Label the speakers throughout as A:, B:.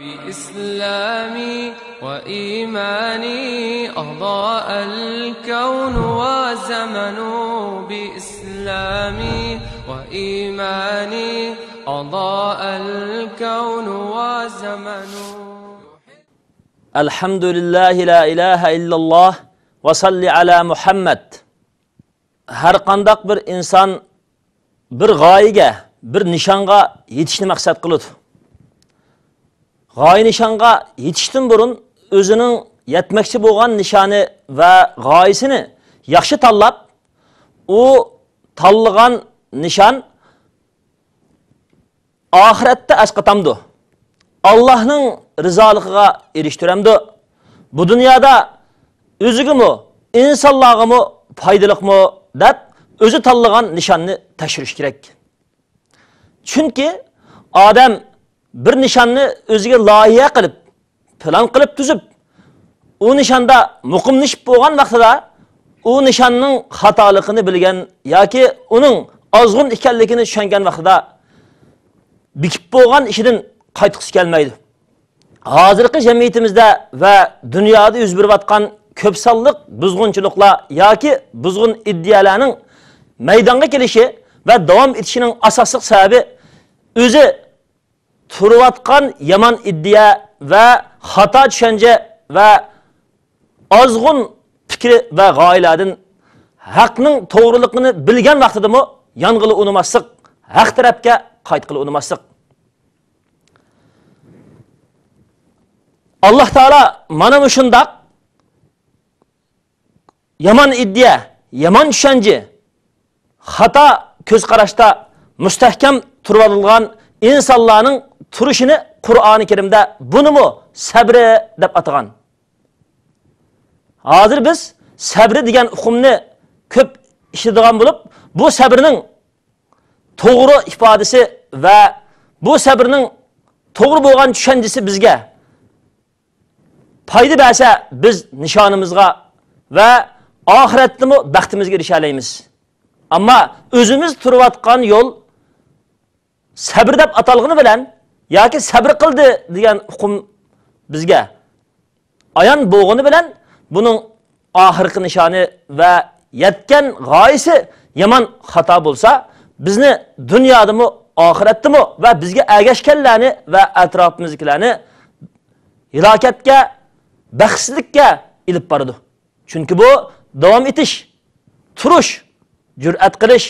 A: بإسلامي وإيماني أضاء الكون وزمن بإسلامي وإيماني أضاء الكون وزمن
B: الحمد لله لا إله إلا الله وصل على محمد. Her qandaq bir insan bir g'oyaga, bir nishonga yetishni maqsad qiladi. G'oya nishonga yetishdan burun o'zining yetmoqchi bo'lgan nishoni va g'oyasini yaxshi tanlab, u tanlagan nishon oxiratda asqatamdi. Allohning rizoligiga erishtiramdi. Bu dunyoda o'zigimi, insonlargami foydaliqmi deb o'zi tanlagan nishonni tashirish kerak. Chunki odam bir nishonni o'ziga loyiha qilib, plan qilib tuzib, u nishonda muqimlashib bo'lgan vaqtida u nishonning xatoligini bilgan yoki uning ozg'un ekanligini tushungan vaqtida bikib bo'lgan ishidan qaytqisi kelmaydi. Hozirgi jamiyatimizda va dunyoda yuz berayotgan ko'p sonliq buzg'unchiliklar yoki buzg'un iddialarning maydonga kelishi va davom etishining asosiy sababi o'zi turayotgan yomon iddia va xato tushuncha va ozg'un fikri va g'oyalardan haqning to'g'riligini bilgan vaqtidami yong'ili unamaslik, haq tarafga qaytqili unamaslik. Allah Taala mana bu shundoq yomon iddia, yomon tushuncha, xato ko'z qarashda mustahkam turadigan insonlarning turishini Qur'oni Karimda bunimi sabri deb atagan. Hozir biz sabri degan hukmni ko'p ishlatadigan bo'lib, bu sabrning to'g'ri ifodasi va bu sabrning to'g'ri bo'lgan tushunchasi bizga foyda bersa, biz nishonimizga va oxiratdami baxtimizga erisha olamiz. Ammo o'zimiz turayotgan yo'l sabr deb atalgani bilan yoki sabr qildi degan hukm bizga ayon bo'lgani bilan buning oxirgi nishoni va yetgan g'oyasi yomon xato bo'lsa, bizni dunyodami, oxiratdami va bizga ergashganlarni va atrofimizdagilarni halokatga, baxtsizlikka ilib boradi. Chunki bu davom etish, turish, jur'at qilish,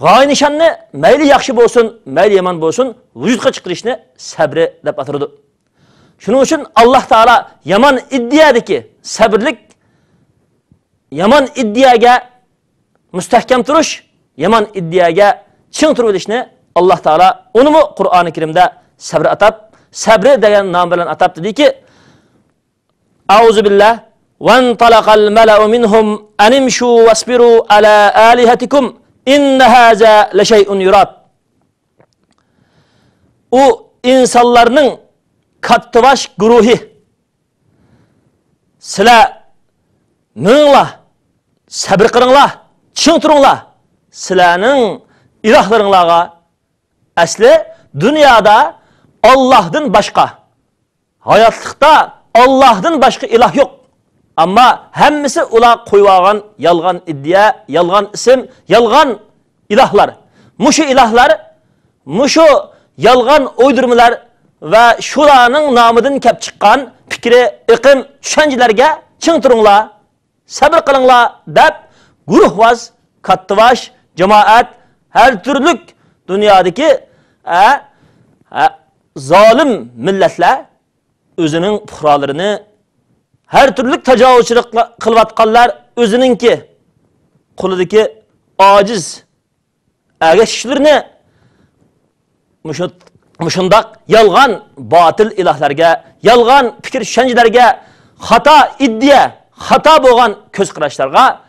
B: g'oya nishonni mayli yaxshi bo'lsin, mayli yomon bo'lsin, vujudga chiqarishni sabri deb atirdi. Shuning uchun Alloh taolo yomon iddiyadagi sabrlik, yomon iddiyaga mustahkam turish, yomon iddiyaga ching turib olishni Alloh taolo unimi Qur'oni Karimda sabr atab, sabri degan nom bilan atab dediki, A'uzu billah وانطلق الملأ منهم أن امشوا واصبروا على آلهتكم إن هذا لشيء يراد. O insanların kattıbaş guruhi sizlar minglar sabr qilinglar, ching turinglar. Sizlarning ilohlarga asli dunyoda Allohdan boshqa, hayotlikda Allohdan boshqa iloh yo'q. Amma hammasi ular qo'ygan yolg'on iddia, yolg'on ism, yolg'on ilohlar. Mushu ilohlar, mushu yolg'on o'ydirmalar va shularning nomidan kelib chiqqan fikri, iqim, tushunchalarga ching turinglar, sabr qilinglar deb guruhvaz, kattavash, jamoat, har turlik dunyodagi zolim millatlar o'zining fuqarolarini her türlü tecavüzçilik kılvatkanlar özününki kuludaki aciz ergeçişlerini muşundak yalgan batıl ilahlarga, yalgan fikir şencelerge, hata iddia, hata boğan köz kıraşlarga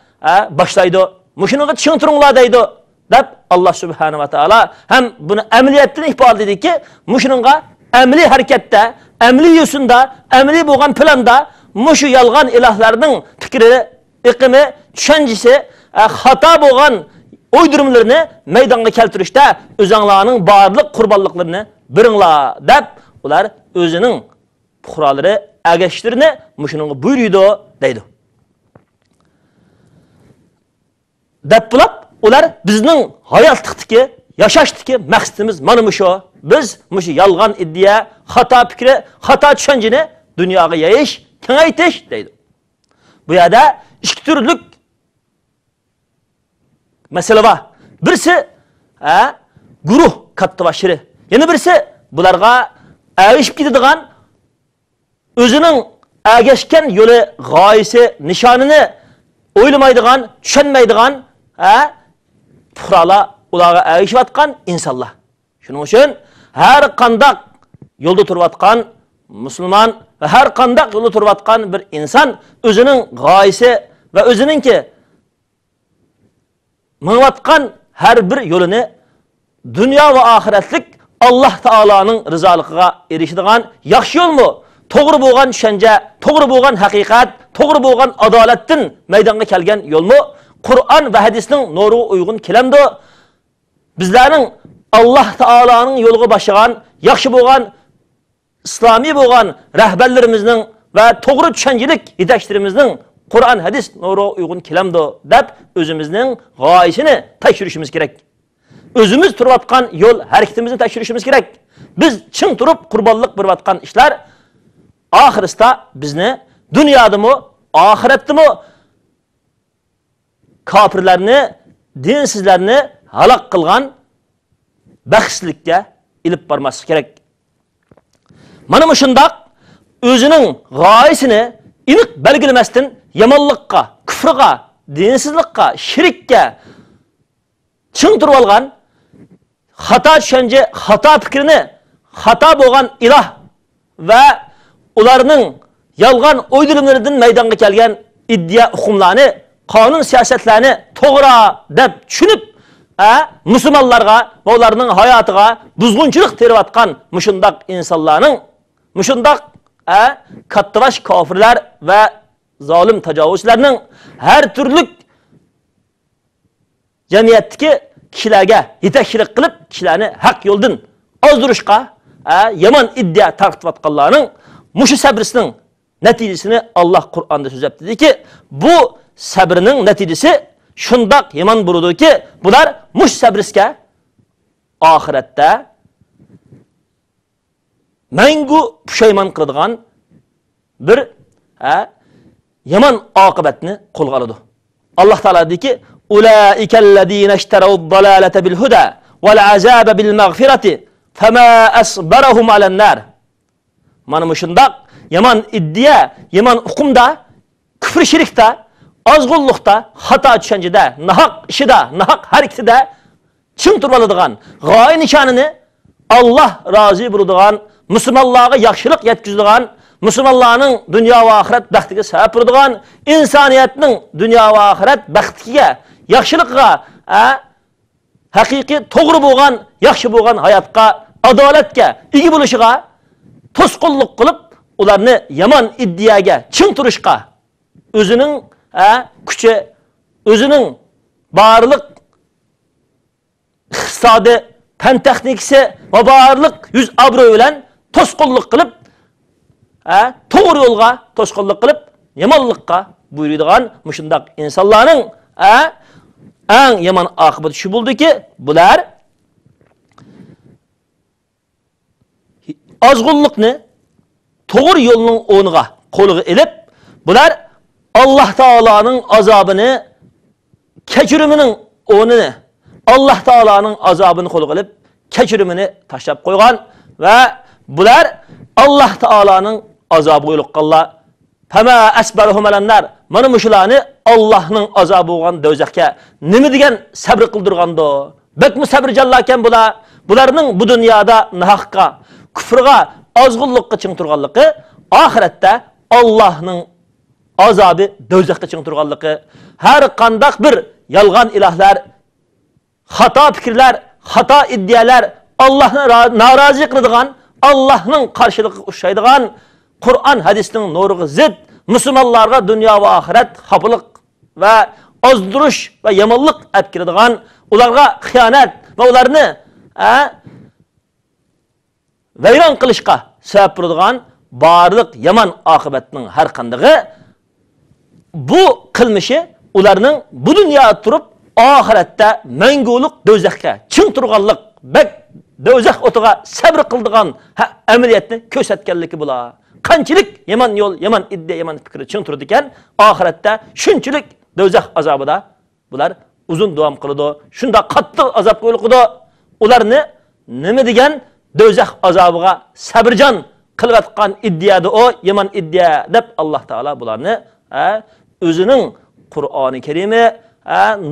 B: başlaydı. Muşununla çın turungla deydi. Dep Allah Subhanahu wa Ta'ala hem bunu emniyetini ihbar dedi ki muşununla emli harekette, emli yüzünde, emli boğan planda muşu yalgan ilahlarning fikri, iqimi, tushunchasi, xato bo'lgan o'ydirumlarini maydonga keltirishda o'zinglarning barliq qurbonliklarini biringlar deb ular o'zining puhralari agashtirini mushuningga buyuruydi deydi. Deb bulab ular bizning hayotlikdagi, yashashdagi maqsadimiz mana mushu. Biz mushu yolg'on iddia, xato fikri, xato tushunchani dunyoga yayish, kengaytirish deydi. Bu yerda ikki turlik masala bor. Birisi guruh katta bashiri. Yana birisi bularga erishib ketadigan o'zining ergashgan yo'li, g'oyasi, nishonini o'ylamaydigan, tushunmaydigan puhralar ularga erishayotgan insonlar. Shuning uchun har qanday yo'lda turayotgan musulmon va har qanday yo'lda turayotgan bir inson o'zining g'oyasi va o'ziningki mingayotgan har bir yo'lini dunyo va oxiratlik Alloh taolaning rizoligiga erishadigan yaxshi yo'lmi? To'g'ri bo'lgan tushuncha, to'g'ri bo'lgan haqiqat, to'g'ri bo'lgan adolatdan maydonga kelgan yo'lmi? Qur'on va hadisning nuriga uyg'un kelamdi. Bizlarning Alloh taolaning yo'liga boshlagan, yaxshi bo'lgan islomiy bo'lgan rahbarlarimizning va to'g'ri tushunchalik yetakchilarimizning Qur'on hadis nuriga uyg'un kelamdi deb o'zimizning g'oyasini tekshirishimiz kerak. O'zimiz turayotgan yo'l harakatimizni tekshirishimiz kerak. Biz ching turib qurbonlik berayotgan ishlar oxirisda bizni dunyodami, oxiratdami kofirlarni, dinsizlarni halok qilgan baxtsizlikka ilib bormaslik kerak. Mana shundoq o'zining g'oyasini aniq belgilamasdan yomonlikqa, kufrga, dinsizlikqa, shirkka ching turib olgan xato tushuncha, xato fikrini, xato bo'lgan iloh va ularning yolg'on o'ydirimlaridan maydonga kelgan iddia hukmlarni, qonun siyosatlarni to'g'ri deb tushunib, musulmonlarga va ularning hayotiga buzg'unchilik terayotgan mushundoq insonlarning, mushundoq kattabash kofirlar va zolim tajovuzlarning har turli jamiyatdagi kishilarga yetakchilik qilib, kishilarni haq yo'ldan ozdirishga yomon iddia tarqatayotganlarning mushu sabrisining natijasini Alloh Qur'onda so'zlab dediki, bu sabrning natijasi shundoq yomon bo'ladiki, bular mush sabrisga oxiratda mangu pushaymon qiladigan bir yomon oqibatni qo'lga oladi. Alloh taolo dediki, ulaikallazina ishtarawud-dalalata bil-huda wal-azaba bil-maghfirati fama asbarahum alan-nar. Mana shundoq yomon iddia, yomon hukmda, kufr shirkda, ozg'unlikda, xato tushunchada, nahaq ishida, nahaq harakatida ching turib oladigan, g'oya nishonini Alloh rozi bo'ladigan, musulmonlarga yaxshilik yetkazadigan, musulmonlarning dunyo va oxirat baxtiga sabab bo'ladigan, insoniyatning dunyo va oxirat baxtiga, yaxshiligiga, haqiqiy to'g'ri bo'lgan, yaxshi bo'lgan hayotga, adolatga ega bo'lishiga to'sqinlik qilib, ularni yomon iddiyaga ching turishga o'zining kuchi, o'zining barliq iqtisodi, fan texnikasi va barliq yuz obro'y bilan to'sqinlik qilib, to'g'ri yo'lga to'sqinlik qilib, yomonlikqa buyuradigan mushundoq insonlarning eng yomon oqibati shu bo'ldiki, bular ozg'unlikni to'g'ri yo'lning o'rniga qo'liga ilib, bular Alloh taolaning azobini, kechirimining o'rnini, Alloh taolaning azobini qo'liga ilib, kechirimini tashlab qo'ygan va bular Alloh taolaning azobiga yo'liqqanlar. Fama asbarahum alan-nar. Mana mushularni Allohning azobi bo'lgan do'zaxga nima degan sabr qildirgando? Bakmi sabrjonlar ekan bular. Bularning bu dunyoda nahaqqa, kufrga, ozg'unlikqa ching turganligi, oxiratda Allohning azobi do'zaxga ching turganligi, har qanday bir yolg'on ilohlar, xato fikrlar, xato iddialar, Allohni norozi qiladigan, Allohning qarshiligiga ushlaydigan, Qur'on hadisning nuriga zid, musulmonlarga dunyo va oxirat xafalik va ozdirish va yomonlik olib keladigan, ularga xiyonat va ularni vayron qilishga sabab bo'ladigan barliq yomon oqibatning har qandig'i bu qilmishi ularning bu dunyoda turib oxiratda mangulik do'zaxga ching turganlik bak do'zax o'tiga sabr qildigan amaliyotni ko'rsatganligi bo'lar. Qanchalik yomon yo'l, yomon iddia, yomon fikr ching turdi ekan, oxiratda shunchalik do'zax azobida bular uzun davom qiladi. Shunda qattiq azob qo'yiladi. Ularni nima degan do'zax azobiga sabrjon qilayotgan iddiyada o yomon iddia deb Alloh taolo bularni o'zining Qur'oni Karimi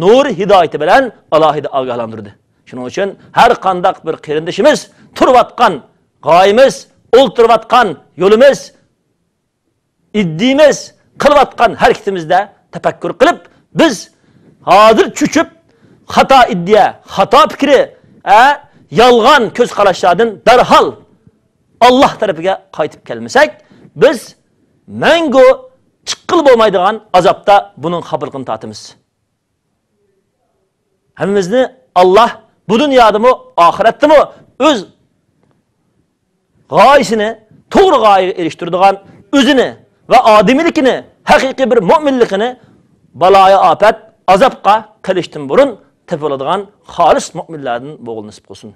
B: nur hidoyati bilan alohida ogohlantirdi. Shuning uchun har qanday bir qarindishimiz turayotgan g'oyimiz, o'ltirayotgan yo'limiz, iddimiz, qilayotgan harakatimizda tafakkur qilib, biz hozir chuchib xato iddia, xato fikri, yolg'on ko'z qarashlardan darhol Allah tarafiga qaytib kelmasak, biz mangu chiqqil bo'lmaydigan azobda buning xabarligini tatimiz. Hammamizni Allah bu dunyodami, oxiratdami o'z g'oyasini, to'g'ri g'oyaga erishtiradigan o'zini va odamiyligini, haqiqiy bir mu'minligini baloya afat, azobga qilishdan burun topiladigan xolis mu'minlardan bo'g'il nisb qilsin.